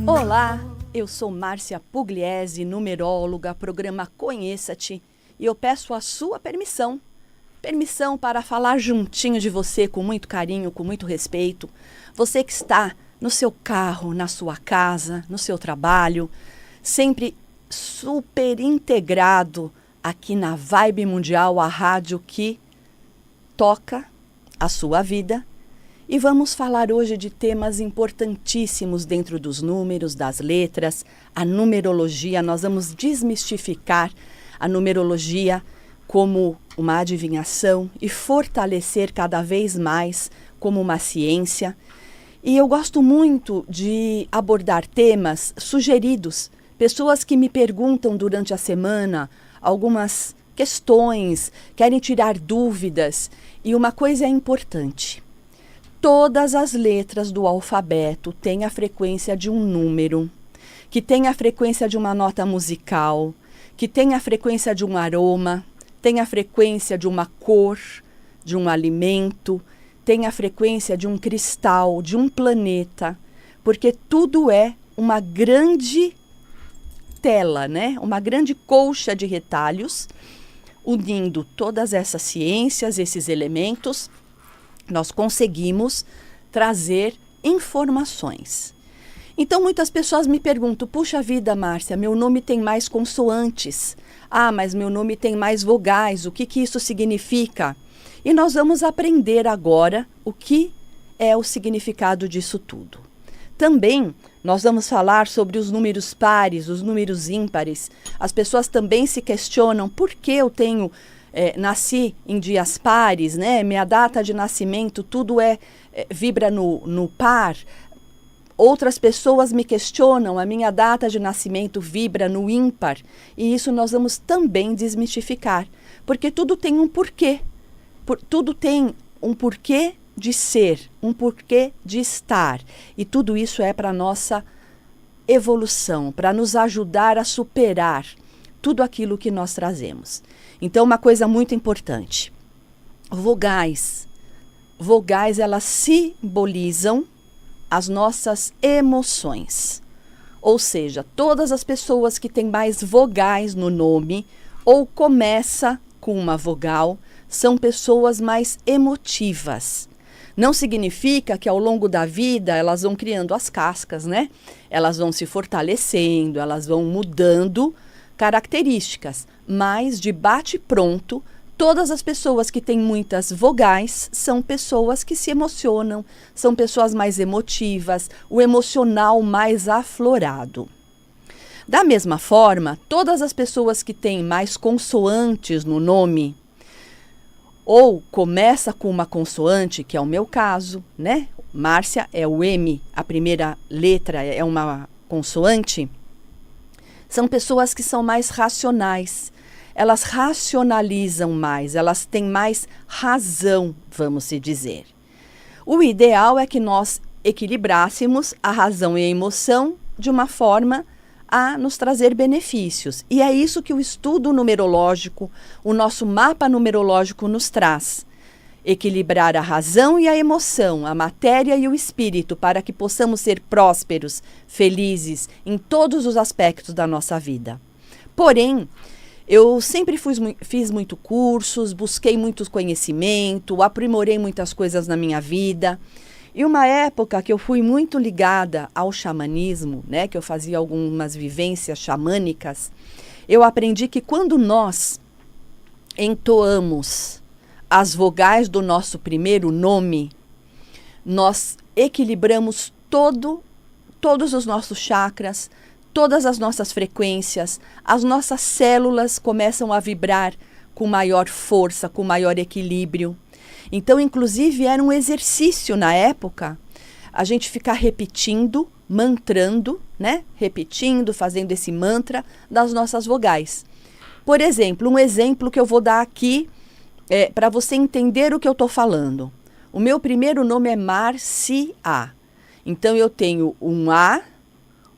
Olá, eu sou Márcia Pugliese, numeróloga, programa Conheça-te, e eu peço a sua permissão para falar juntinho de você com muito carinho, com muito respeito. Você que está no seu carro, na sua casa, no seu trabalho, sempre super integrado aqui na Vibe Mundial, a rádio que toca a sua vida. E vamos falar hoje de temas importantíssimos dentro dos números, das letras, a numerologia. Nós vamos desmistificar a numerologia como uma adivinhação e fortalecer cada vez mais como uma ciência. E eu gosto muito de abordar temas sugeridos, pessoas que me perguntam durante a semana algumas questões, querem tirar dúvidas. E uma coisa é importante: todas as letras do alfabeto têm a frequência de um número, que tem a frequência de uma nota musical, que tem a frequência de um aroma, tem a frequência de uma cor, de um alimento, tem a frequência de um cristal, de um planeta, porque tudo é uma grande tela, né? Uma grande colcha de retalhos, unindo todas essas ciências, esses elementos. Nós conseguimos trazer informações. Então, muitas pessoas me perguntam: puxa vida, Márcia, meu nome tem mais consoantes. Ah, mas meu nome tem mais vogais. O que isso significa? E nós vamos aprender agora o que é o significado disso tudo. Também nós vamos falar sobre os números pares, os números ímpares. As pessoas também se questionam por que eu tenho... nasci em dias pares, né? Minha data de nascimento, tudo vibra no par. Outras pessoas me questionam, a minha data de nascimento vibra no ímpar. E isso nós vamos também desmistificar, porque tudo tem um porquê. Tudo tem um porquê de ser, um porquê de estar. E tudo isso é para a nossa evolução, para nos ajudar a superar tudo aquilo que nós trazemos. Então, uma coisa muito importante: vogais. Vogais, elas simbolizam as nossas emoções. Ou seja, todas as pessoas que têm mais vogais no nome ou começa com uma vogal são pessoas mais emotivas. Não significa que ao longo da vida elas vão criando as cascas, né? Elas vão se fortalecendo, elas vão mudando características, mas de bate-pronto, todas as pessoas que têm muitas vogais são pessoas que se emocionam, são pessoas mais emotivas, o emocional mais aflorado. Da mesma forma, todas as pessoas que têm mais consoantes no nome, ou começa com uma consoante, que é o meu caso, né? Márcia é o M, a primeira letra é uma consoante. São pessoas que são mais racionais, elas racionalizam mais, elas têm mais razão, vamos se dizer. O ideal é que nós equilibrássemos a razão e a emoção de uma forma a nos trazer benefícios. E é isso que o estudo numerológico, o nosso mapa numerológico nos traz. Equilibrar a razão e a emoção, a matéria e o espírito, para que possamos ser prósperos, felizes em todos os aspectos da nossa vida. Porém, eu sempre fiz muito cursos, busquei muito conhecimento, aprimorei muitas coisas na minha vida. E uma época que eu fui muito ligada ao xamanismo, né, que eu fazia algumas vivências xamânicas, eu aprendi que quando nós entoamos as vogais do nosso primeiro nome, nós equilibramos todos os nossos chakras, todas as nossas frequências, as nossas células começam a vibrar com maior força, com maior equilíbrio. Então, inclusive, era um exercício na época a gente ficar repetindo, mantrando, né? Repetindo, fazendo esse mantra das nossas vogais. Por exemplo, um exemplo que eu vou dar aqui para você entender o que eu estou falando. O meu primeiro nome é Márcia. Então, eu tenho um A,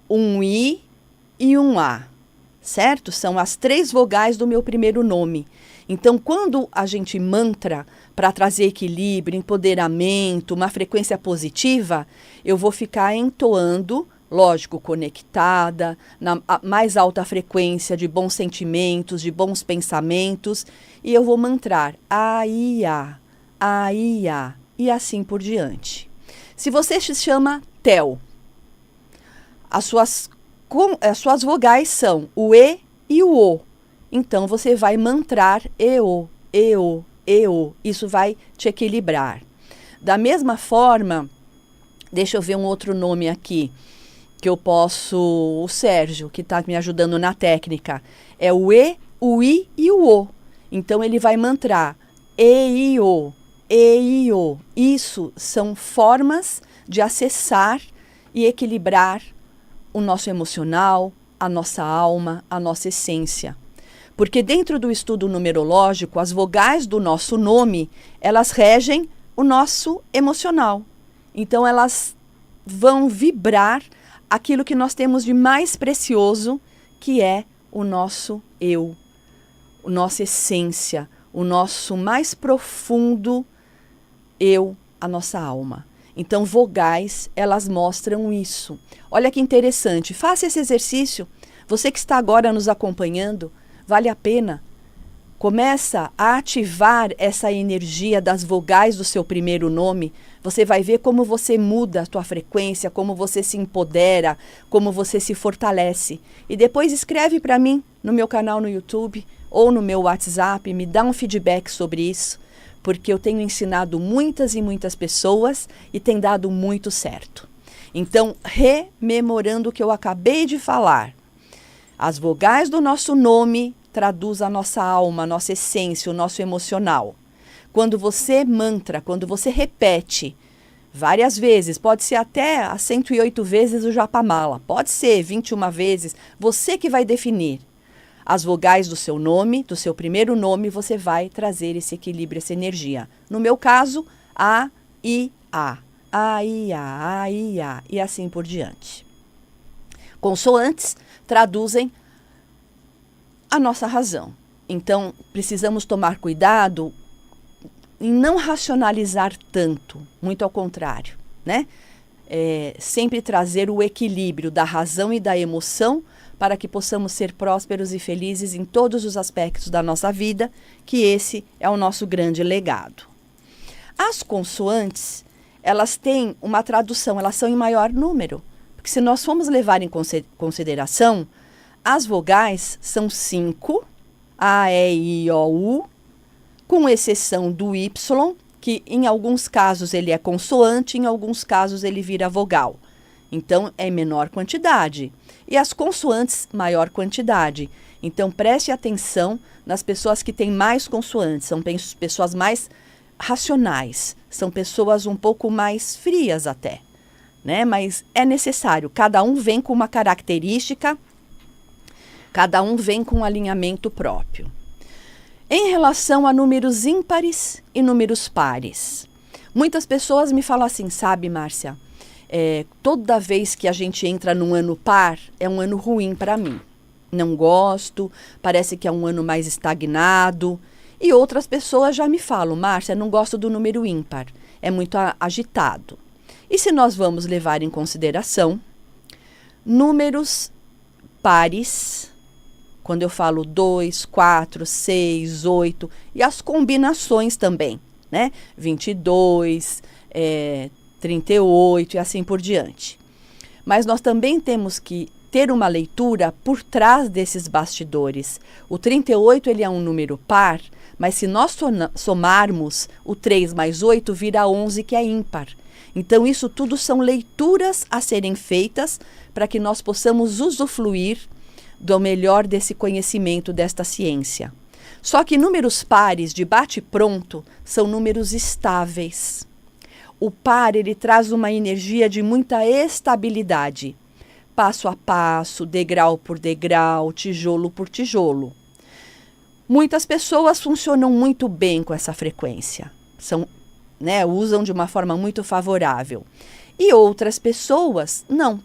um I e um A, certo? São as 3 vogais do meu primeiro nome. Então, quando a gente mantra para trazer equilíbrio, empoderamento, uma frequência positiva, eu vou ficar entoando lógico, conectada, na mais alta frequência de bons sentimentos, de bons pensamentos, e eu vou mantrar Aia, Aia, e assim por diante. Se você se chama Theo, as suas vogais são o E e o O. Então, você vai mantrar EO, EO, EO. Isso vai te equilibrar. Da mesma forma, deixa eu ver um outro nome aqui, que eu posso... O Sérgio, que está me ajudando na técnica. É o E, o I e o O. Então, ele vai mantrar E, I, O, E, I, O. Isso são formas de acessar e equilibrar o nosso emocional, a nossa alma, a nossa essência. Porque dentro do estudo numerológico, as vogais do nosso nome, elas regem o nosso emocional. Então, elas vão vibrar aquilo que nós temos de mais precioso, que é o nosso eu, a nossa essência, o nosso mais profundo eu, a nossa alma. Então, vogais, elas mostram isso. Olha que interessante, faça esse exercício. Você que está agora nos acompanhando, vale a pena. Começa a ativar essa energia das vogais do seu primeiro nome. Você vai ver como você muda a tua frequência, como você se empodera, como você se fortalece. E depois escreve para mim no meu canal no YouTube ou no meu WhatsApp, me dá um feedback sobre isso, porque eu tenho ensinado muitas e muitas pessoas e tem dado muito certo. Então, rememorando o que eu acabei de falar, as vogais do nosso nome traduz a nossa alma, a nossa essência, o nosso emocional. Quando você mantra, quando você repete várias vezes, pode ser até a 108 vezes o Japamala, pode ser 21 vezes, você que vai definir. As vogais do seu nome, do seu primeiro nome, você vai trazer esse equilíbrio, essa energia. No meu caso, A, I, A. A, I, A, I, A, e assim por diante. Consoantes traduzem a nossa razão. Então, precisamos tomar cuidado em não racionalizar tanto, muito ao contrário, né? Sempre trazer o equilíbrio da razão e da emoção para que possamos ser prósperos e felizes em todos os aspectos da nossa vida, que esse é o nosso grande legado. As consoantes, elas têm uma tradução, elas são em maior número, porque se nós formos levar em consideração, as vogais são 5, A, E, I, O, U, com exceção do Y, que em alguns casos ele é consoante, em alguns casos ele vira vogal. Então, é menor quantidade. E as consoantes, maior quantidade. Então, preste atenção nas pessoas que têm mais consoantes. São pessoas mais racionais. São pessoas um pouco mais frias até, né? Mas é necessário. Cada um vem com uma característica, cada um vem com um alinhamento próprio. Em relação a números ímpares e números pares, muitas pessoas me falam assim, sabe, Márcia, toda vez que a gente entra num ano par, é um ano ruim para mim. Não gosto, parece que é um ano mais estagnado. E outras pessoas já me falam, Márcia, não gosto do número ímpar, é muito agitado. E se nós vamos levar em consideração números pares, quando eu falo 2, 4, 6, 8, e as combinações também, né? 22, 38 e assim por diante. Mas nós também temos que ter uma leitura por trás desses bastidores. O 38 ele é um número par, mas se nós somarmos o 3 mais 8, vira 11, que é ímpar. Então, isso tudo são leituras a serem feitas para que nós possamos usufruir do melhor desse conhecimento, desta ciência. Só que números pares de bate-pronto são números estáveis. O par, ele traz uma energia de muita estabilidade, passo a passo, degrau por degrau, tijolo por tijolo. Muitas pessoas funcionam muito bem com essa frequência, usam de uma forma muito favorável. E outras pessoas não,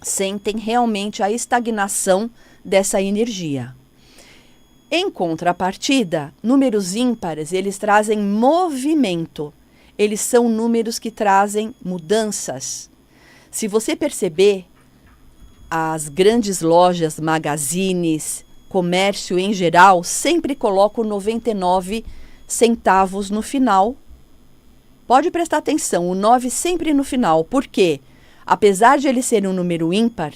sentem realmente a estagnação dessa energia. Em contrapartida, números ímpares, eles trazem movimento. Eles são números que trazem mudanças. Se você perceber, as grandes lojas, magazines, comércio em geral, sempre colocam 99 centavos no final. Pode prestar atenção, o 9 sempre no final. Por quê? Apesar de ele ser um número ímpar,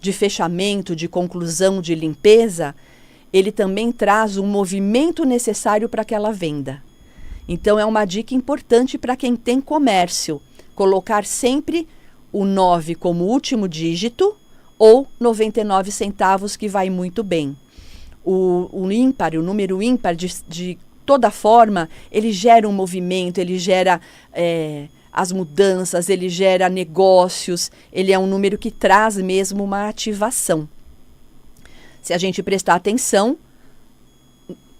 de fechamento, de conclusão, de limpeza, ele também traz o movimento necessário para aquela venda. Então, é uma dica importante para quem tem comércio, colocar sempre o 9 como último dígito ou 99 centavos, que vai muito bem. O ímpar, o número ímpar, de toda forma, ele gera um movimento, ele gera as mudanças, ele gera negócios, ele é um número que traz mesmo uma ativação. Se a gente prestar atenção,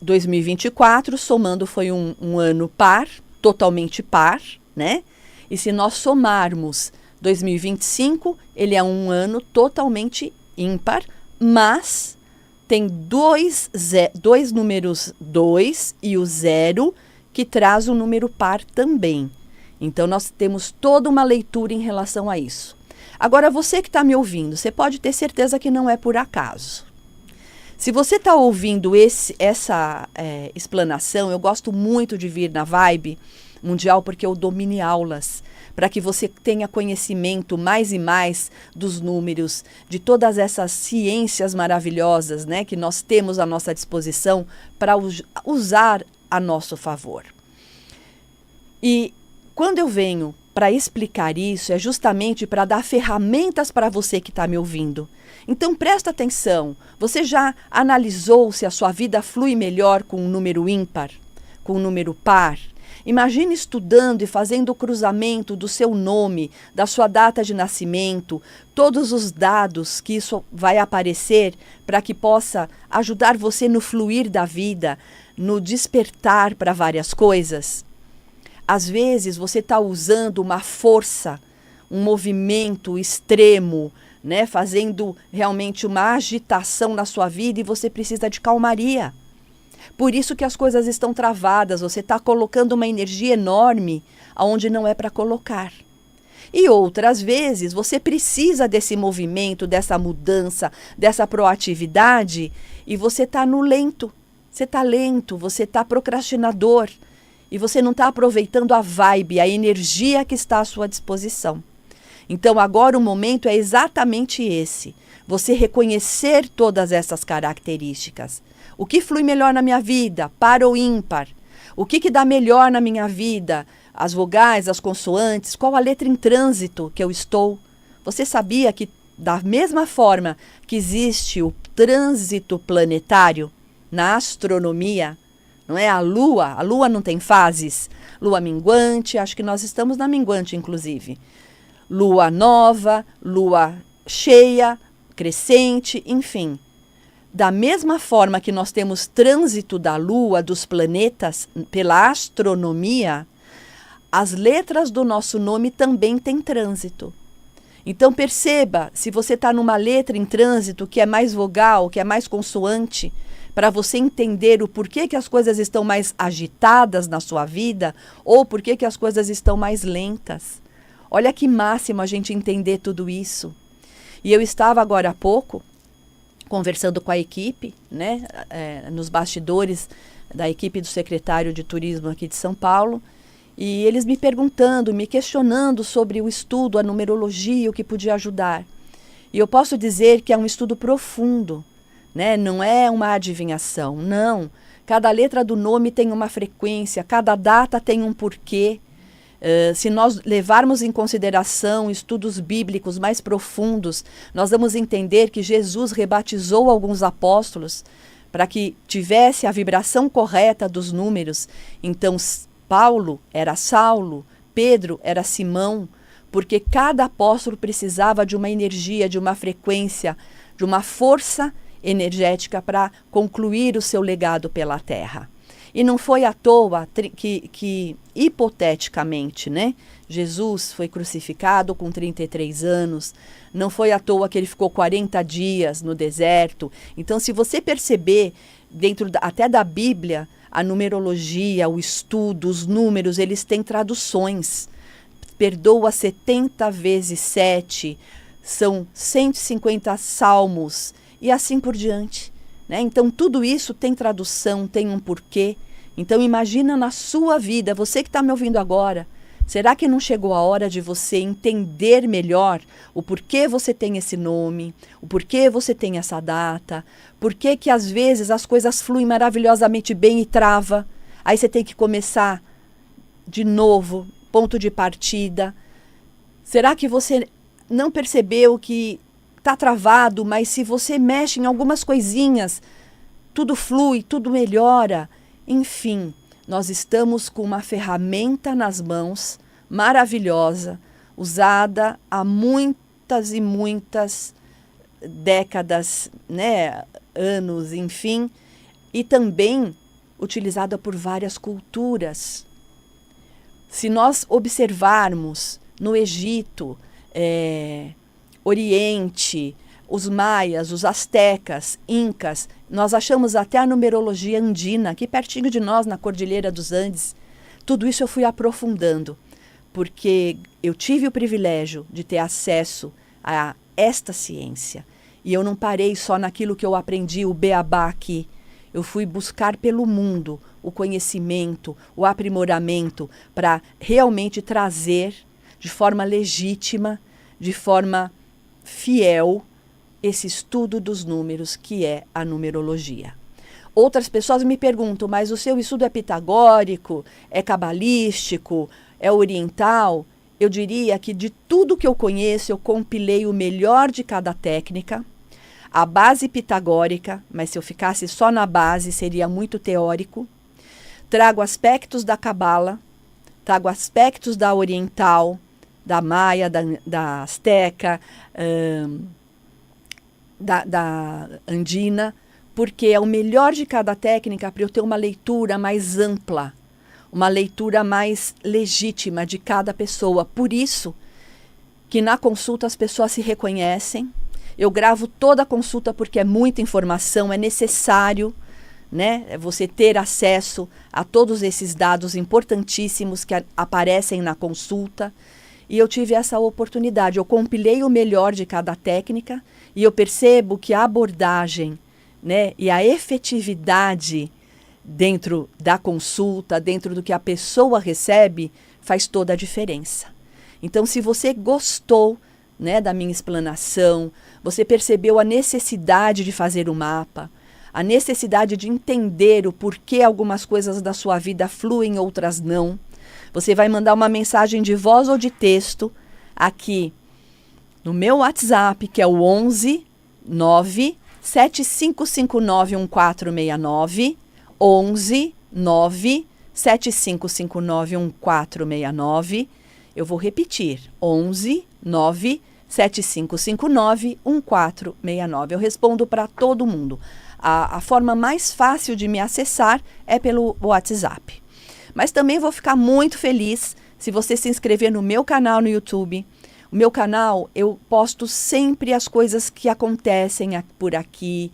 2024, somando, foi um ano par, totalmente par, né? E se nós somarmos 2025, ele é um ano totalmente ímpar, mas tem dois números 2 e o 0, que traz o número par também. Então, nós temos toda uma leitura em relação a isso. Agora, você que está me ouvindo, você pode ter certeza que não é por acaso. Se você está ouvindo essa explanação, eu gosto muito de vir na Vibe Mundial, porque eu dou mini aulas, para que você tenha conhecimento mais e mais dos números, de todas essas ciências maravilhosas, né, que nós temos à nossa disposição para usar a nosso favor. E quando eu venho para explicar isso, é justamente para dar ferramentas para você que está me ouvindo. Então, presta atenção. Você já analisou se a sua vida flui melhor com um número ímpar, com um número par? Imagine estudando e fazendo o cruzamento do seu nome, da sua data de nascimento, todos os dados que isso vai aparecer para que possa ajudar você no fluir da vida, no despertar para várias coisas. Às vezes você está usando uma força, um movimento extremo, né, fazendo realmente uma agitação na sua vida, e você precisa de calmaria. Por isso que as coisas estão travadas, você está colocando uma energia enorme aonde não é para colocar. E outras vezes você precisa desse movimento, dessa mudança, dessa proatividade, e você está no lento. Você está lento, você está procrastinador, e você não está aproveitando a vibe, a energia que está à sua disposição. Então, agora o momento é exatamente esse. Você reconhecer todas essas características. O que flui melhor na minha vida? Par ou ímpar? O que dá melhor na minha vida? As vogais, as consoantes? Qual a letra em trânsito que eu estou? Você sabia que, da mesma forma que existe o trânsito planetário na astronomia, não é? A Lua não tem fases. Lua minguante, acho que nós estamos na minguante, inclusive. Lua nova, lua cheia, crescente, enfim. Da mesma forma que nós temos trânsito da Lua, dos planetas, pela astronomia, as letras do nosso nome também têm trânsito. Então perceba, se você está numa letra em trânsito que é mais vogal, que é mais consoante, para você entender o porquê que as coisas estão mais agitadas na sua vida ou porquê que as coisas estão mais lentas. Olha que máximo a gente entender tudo isso. E eu estava agora há pouco conversando com a equipe, né, nos bastidores da equipe do secretário de turismo aqui de São Paulo, e eles me perguntando, me questionando sobre o estudo, a numerologia, o que podia ajudar. E eu posso dizer que é um estudo profundo, né? Não é uma adivinhação, não. Cada letra do nome tem uma frequência, cada data tem um porquê. Se nós levarmos em consideração estudos bíblicos mais profundos, nós vamos entender que Jesus rebatizou alguns apóstolos para que tivesse a vibração correta dos números. Então, Paulo era Saulo, Pedro era Simão, porque cada apóstolo precisava de uma energia, de uma frequência, de uma força energética para concluir o seu legado pela terra. E não foi à toa que hipoteticamente, né, Jesus foi crucificado com 33 anos, não foi à toa que ele ficou 40 dias no deserto. Então, se você perceber, dentro até da Bíblia, a numerologia, o estudo, os números, eles têm traduções. Perdoa 70 vezes 7, são 150 salmos e assim por diante, né? Então tudo isso tem tradução, tem um porquê. Então imagina na sua vida, você que está me ouvindo agora, será que não chegou a hora de você entender melhor o porquê você tem esse nome, o porquê você tem essa data, porquê que às vezes as coisas fluem maravilhosamente bem e trava, aí você tem que começar de novo, ponto de partida. Será que você não percebeu que está travado, mas se você mexe em algumas coisinhas, tudo flui, tudo melhora? Enfim, nós estamos com uma ferramenta nas mãos, maravilhosa, usada há muitas e muitas décadas, né, anos, enfim, e também utilizada por várias culturas. Se nós observarmos no Egito, Oriente, os maias, os astecas, incas, nós achamos até a numerologia andina, aqui pertinho de nós, na Cordilheira dos Andes. Tudo isso eu fui aprofundando, porque eu tive o privilégio de ter acesso a esta ciência. E eu não parei só naquilo que eu aprendi, o beabá aqui. Eu fui buscar pelo mundo o conhecimento, o aprimoramento, para realmente trazer de forma legítima, de forma fiel, esse estudo dos números, que é a numerologia. Outras pessoas me perguntam, mas o seu estudo é pitagórico, é cabalístico, é oriental? Eu diria que de tudo que eu conheço, eu compilei o melhor de cada técnica, a base pitagórica, mas se eu ficasse só na base, seria muito teórico. Trago aspectos da cabala, trago aspectos da oriental, da maia, da asteca, da andina, porque é o melhor de cada técnica para eu ter uma leitura mais ampla, uma leitura mais legítima de cada pessoa. Por isso que na consulta as pessoas se reconhecem. Eu gravo toda a consulta porque é muita informação, é necessário, né, você ter acesso a todos esses dados importantíssimos que aparecem na consulta. E eu tive essa oportunidade, eu compilei o melhor de cada técnica e eu percebo que a abordagem, né, e a efetividade dentro da consulta, dentro do que a pessoa recebe, faz toda a diferença. Então, se você gostou, né, da minha explanação, você percebeu a necessidade de fazer o mapa, a necessidade de entender o porquê algumas coisas da sua vida fluem, outras não, você vai mandar uma mensagem de voz ou de texto aqui no meu WhatsApp, que é o 11 9 7559 1469, 11 9 7559 1469. Eu vou repetir, 11 9 7559 1469. Eu respondo para todo mundo. A forma mais fácil de me acessar é pelo WhatsApp. Mas também vou ficar muito feliz se você se inscrever no meu canal no YouTube. O meu canal, eu posto sempre as coisas que acontecem por aqui,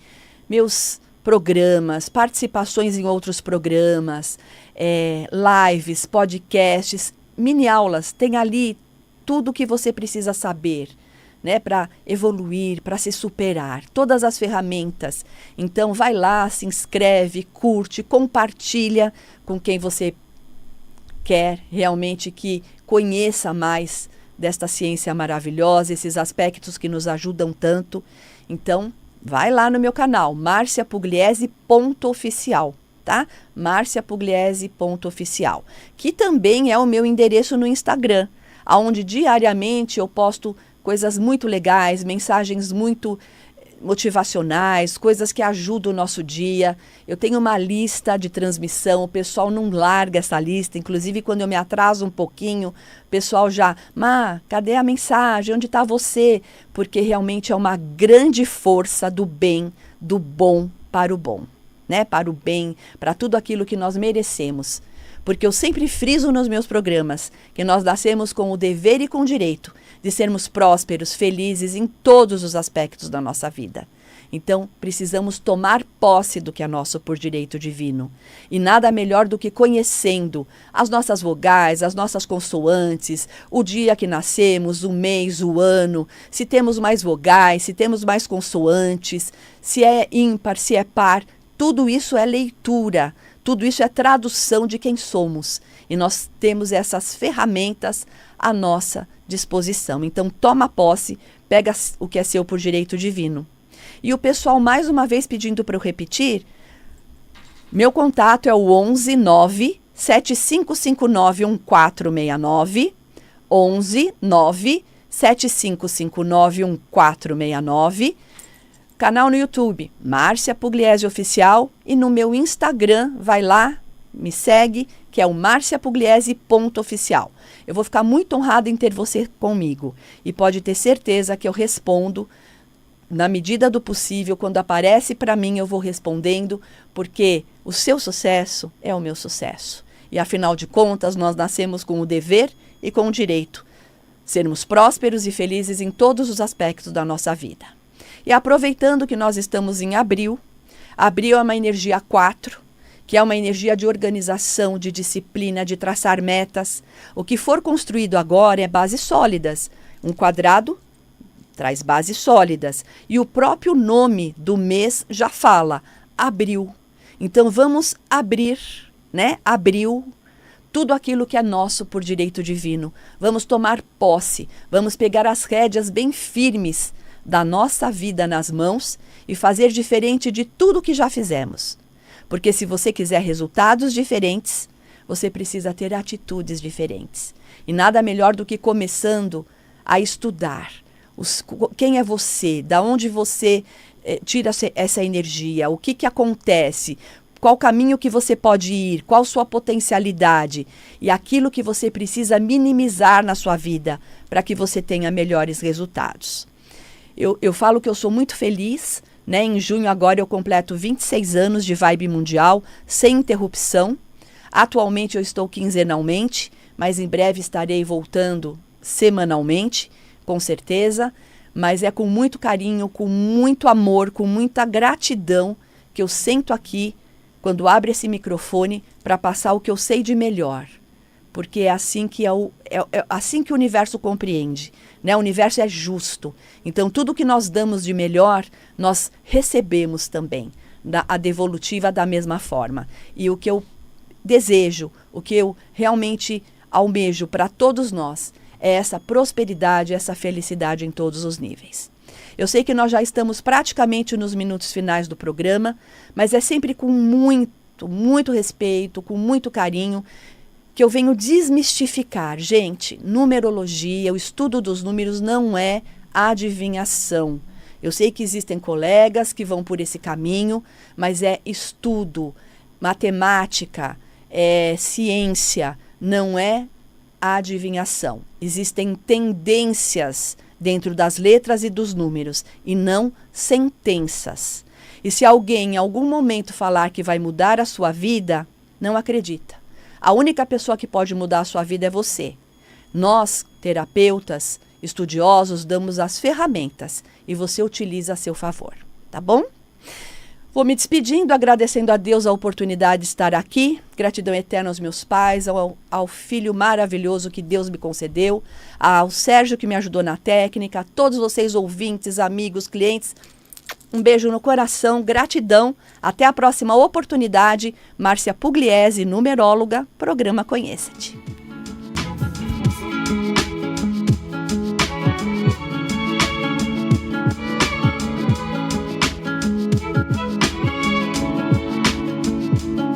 meus programas, participações em outros programas, lives, podcasts, mini aulas. Tem ali tudo o que você precisa saber, né, para evoluir, para se superar, todas as ferramentas. Então vai lá, se inscreve, curte, compartilha com quem você quer realmente que conheça mais desta ciência maravilhosa, esses aspectos que nos ajudam tanto. Então, vai lá no meu canal, marciapugliese.oficial, tá? marciapugliese.oficial, que também é o meu endereço no Instagram, onde diariamente eu posto coisas muito legais, mensagens muito motivacionais, coisas que ajudam o nosso dia. Eu tenho uma lista de transmissão, o pessoal não larga essa lista, inclusive quando eu me atraso um pouquinho, o pessoal já, cadê a mensagem? Onde está você? Porque realmente é uma grande força do bem, do bom para o bom, né? Para o bem, para tudo aquilo que nós merecemos. Porque eu sempre friso nos meus programas que nós nascemos com o dever e com o direito de sermos prósperos, felizes em todos os aspectos da nossa vida. Então, precisamos tomar posse do que é nosso por direito divino. E nada melhor do que conhecendo as nossas vogais, as nossas consoantes, o dia que nascemos, o mês, o ano, se temos mais vogais, se temos mais consoantes, se é ímpar, se é par. Tudo isso é leitura, tudo isso é tradução de quem somos. E nós temos essas ferramentas à nossa disposição. Então, toma posse, pega o que é seu por direito divino. E o pessoal, mais uma vez, pedindo para eu repetir, meu contato é o 11 9 7559 1469, 11 9 7559 1469, canal no YouTube, Márcia Pugliese Oficial, e no meu Instagram, vai lá, me segue, que é o marciapugliese.oficial. Eu vou ficar muito honrada em ter você comigo e pode ter certeza que eu respondo na medida do possível. Quando aparece para mim, eu vou respondendo, porque o seu sucesso é o meu sucesso. E afinal de contas, nós nascemos com o dever e com o direito. Sermos prósperos e felizes em todos os aspectos da nossa vida. E aproveitando que nós estamos em abril, abril é uma energia 4, que é uma energia de organização, de disciplina, de traçar metas. O que for construído agora é bases sólidas. Um quadrado traz bases sólidas. E o próprio nome do mês já fala, abril. Então vamos abrir, né? Abril, tudo aquilo que é nosso por direito divino. Vamos tomar posse, vamos pegar as rédeas bem firmes da nossa vida nas mãos e fazer diferente de tudo que já fizemos. Porque se você quiser resultados diferentes, você precisa ter atitudes diferentes. E nada melhor do que começando a estudar. Quem é você? Da onde você tira essa energia? O que acontece? Qual caminho que você pode ir? Qual sua potencialidade? E aquilo que você precisa minimizar na sua vida para que você tenha melhores resultados. Eu falo que eu sou muito feliz, né? Em junho agora eu completo 26 anos de Vibe Mundial, sem interrupção. Atualmente eu estou quinzenalmente, mas em breve estarei voltando semanalmente, com certeza. Mas é com muito carinho, com muito amor, com muita gratidão que eu sento aqui, quando abre esse microfone, para passar o que eu sei de melhor. Porque é assim que, é assim que o universo compreende, né? O universo é justo. Então, tudo que nós damos de melhor, nós recebemos também, a devolutiva da mesma forma. E o que eu desejo, o que eu realmente almejo para todos nós, é essa prosperidade, essa felicidade em todos os níveis. Eu sei que nós já estamos praticamente nos minutos finais do programa, mas é sempre com muito respeito, com muito carinho, que eu venho desmistificar. Gente, numerologia, o estudo dos números não é adivinhação. Eu sei que existem colegas que vão por esse caminho, mas é estudo, matemática, é ciência, não é adivinhação. Existem tendências dentro das letras e dos números, e não sentenças. E se alguém em algum momento falar que vai mudar a sua vida, não acredita. A única pessoa que pode mudar a sua vida é você. Nós, terapeutas, estudiosos, damos as ferramentas e você utiliza a seu favor, tá bom? Vou me despedindo, agradecendo a Deus a oportunidade de estar aqui. Gratidão eterna aos meus pais, ao filho maravilhoso que Deus me concedeu, ao Sérgio que me ajudou na técnica, a todos vocês ouvintes, amigos, clientes. Um beijo no coração, gratidão. Até a próxima oportunidade. Márcia Pugliese, numeróloga, programa Conheça-te.